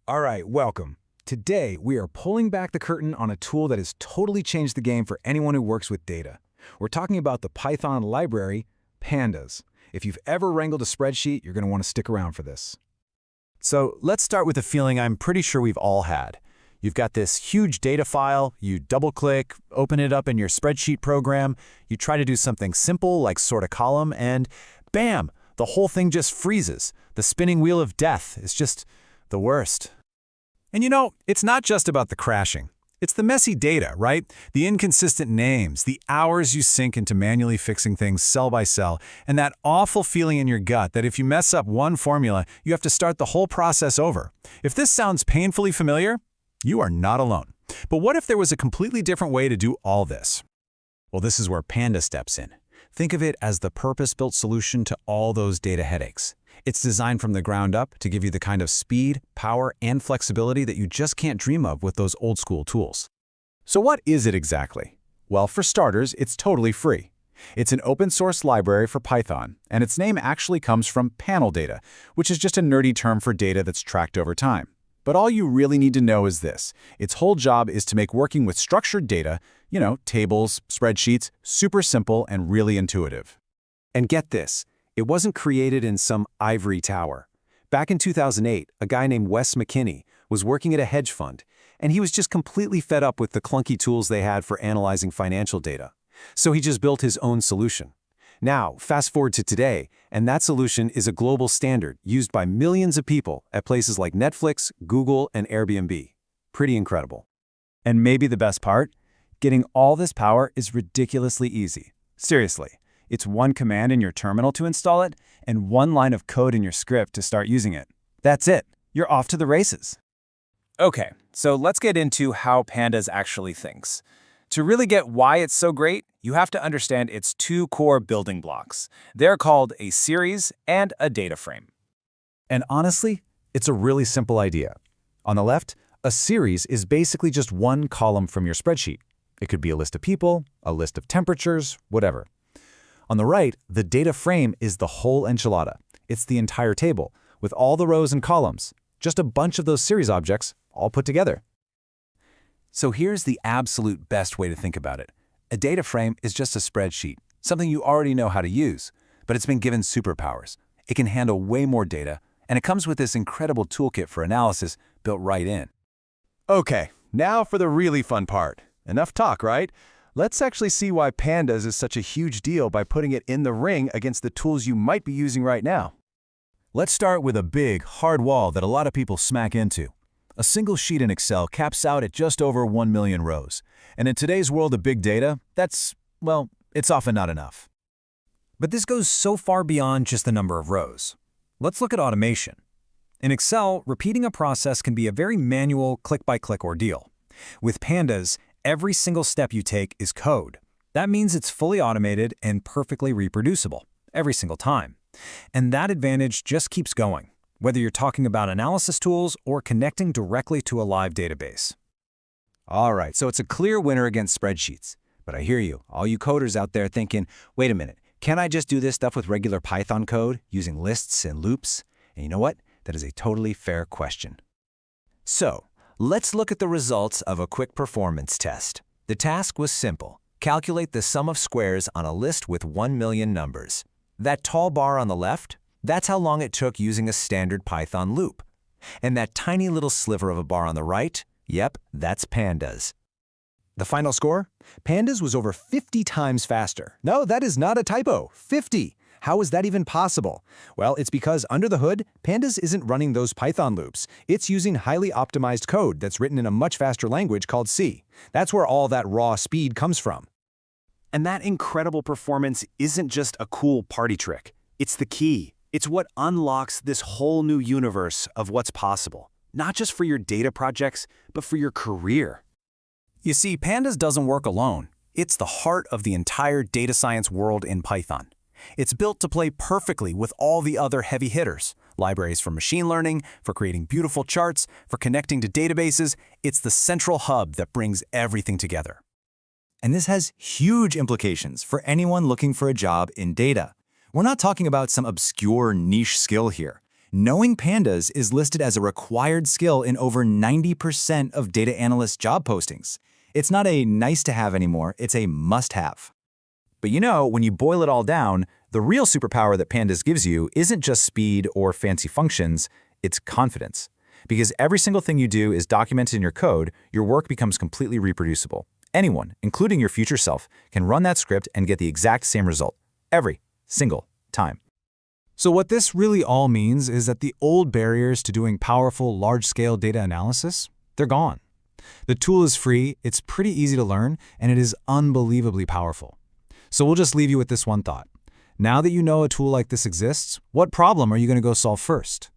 All right, welcome. Today, we are pulling back the curtain on a tool that has totally changed the game for anyone who works with data. We're talking about the Python library, Pandas. If you've ever wrangled a spreadsheet, you're going to want to stick around for this. So let's start with a feeling I'm pretty sure we've all had. You've got this huge data file, you double-click, open it up in your spreadsheet program, you try to do something simple like sort a column, and bam! The whole thing just freezes. The spinning wheel of death is just the worst. And you know, it's not just about the crashing. It's the messy data, right? The inconsistent names, the hours you sink into manually fixing things cell by cell, and that awful feeling in your gut that if you mess up one formula, you have to start the whole process over. If this sounds painfully familiar, you are not alone. But what if there was a completely different way to do all this? Well, this is where Pandas steps in. Think of it as the purpose-built solution to all those data headaches. It's designed from the ground up to give you the kind of speed, power, and flexibility that you just can't dream of with those old-school tools. So what is it exactly? Well, for starters, it's totally free. It's an open-source library for Python, and its name actually comes from panel data, which is just a nerdy term for data that's tracked over time. But all you really need to know is this. Its whole job is to make working with structured data, tables, spreadsheets, super simple and really intuitive. And get this. It wasn't created in some ivory tower. Back in 2008, a guy named Wes McKinney was working at a hedge fund, and he was just completely fed up with the clunky tools they had for analyzing financial data. So he just built his own solution. Now, fast forward to today, and that solution is a global standard used by millions of people at places like Netflix, Google, and Airbnb. Pretty incredible. And maybe the best part? Getting all this power is ridiculously easy. Seriously. It's one command in your terminal to install it, and one line of code in your script to start using it. That's it. You're off to the races. Okay, so let's get into how Pandas actually thinks. To really get why it's so great, you have to understand its two core building blocks. They're called a series and a data frame. And honestly, it's a really simple idea. On the left, a series is basically just one column from your spreadsheet. It could be a list of people, a list of temperatures, whatever. On the right, the data frame is the whole enchilada. It's the entire table, with all the rows and columns, just a bunch of those series objects all put together. So here's the absolute best way to think about it. A data frame is just a spreadsheet, something you already know how to use, but it's been given superpowers. It can handle way more data, and it comes with this incredible toolkit for analysis built right in. Okay, now for the really fun part. Enough talk, right? Let's actually see why Pandas is such a huge deal by putting it in the ring against the tools you might be using right now. Let's start with a big, hard wall that a lot of people smack into. A single sheet in Excel caps out at just over 1 million rows. And in today's world of big data, it's often not enough. But this goes so far beyond just the number of rows. Let's look at automation. In Excel, repeating a process can be a very manual, click-by-click ordeal. With Pandas, every single step you take is code. That means it's fully automated and perfectly reproducible, every single time. And that advantage just keeps going, whether you're talking about analysis tools or connecting directly to a live database. All right, so it's a clear winner against spreadsheets. But I hear you, all you coders out there thinking, wait a minute, can I just do this stuff with regular Python code using lists and loops? And you know what? That is a totally fair question. So, let's look at the results of a quick performance test. The task was simple. Calculate the sum of squares on a list with 1 million numbers. That tall bar on the left, that's how long it took using a standard Python loop. And that tiny little sliver of a bar on the right, yep, that's Pandas. The final score? Pandas was over 50 times faster. No, that is not a typo. 50! How is that even possible? Well, it's because under the hood, Pandas isn't running those Python loops. It's using highly optimized code that's written in a much faster language called C. That's where all that raw speed comes from. And that incredible performance isn't just a cool party trick. It's the key. It's what unlocks this whole new universe of what's possible. Not just for your data projects, but for your career. You see, Pandas doesn't work alone. It's the heart of the entire data science world in Python. It's built to play perfectly with all the other heavy hitters. Libraries for machine learning, for creating beautiful charts, for connecting to databases. It's the central hub that brings everything together. And this has huge implications for anyone looking for a job in data. We're not talking about some obscure niche skill here. Knowing Pandas is listed as a required skill in over 90% of data analyst job postings. It's not a nice-to-have anymore, it's a must-have. But you know, when you boil it all down, the real superpower that Pandas gives you isn't just speed or fancy functions, it's confidence. Because every single thing you do is documented in your code, your work becomes completely reproducible. Anyone, including your future self, can run that script and get the exact same result, every single time. So what this really all means is that the old barriers to doing powerful, large-scale data analysis, they're gone. The tool is free, it's pretty easy to learn, and it is unbelievably powerful. So we'll just leave you with this one thought. Now that you know a tool like this exists, what problem are you going to go solve first?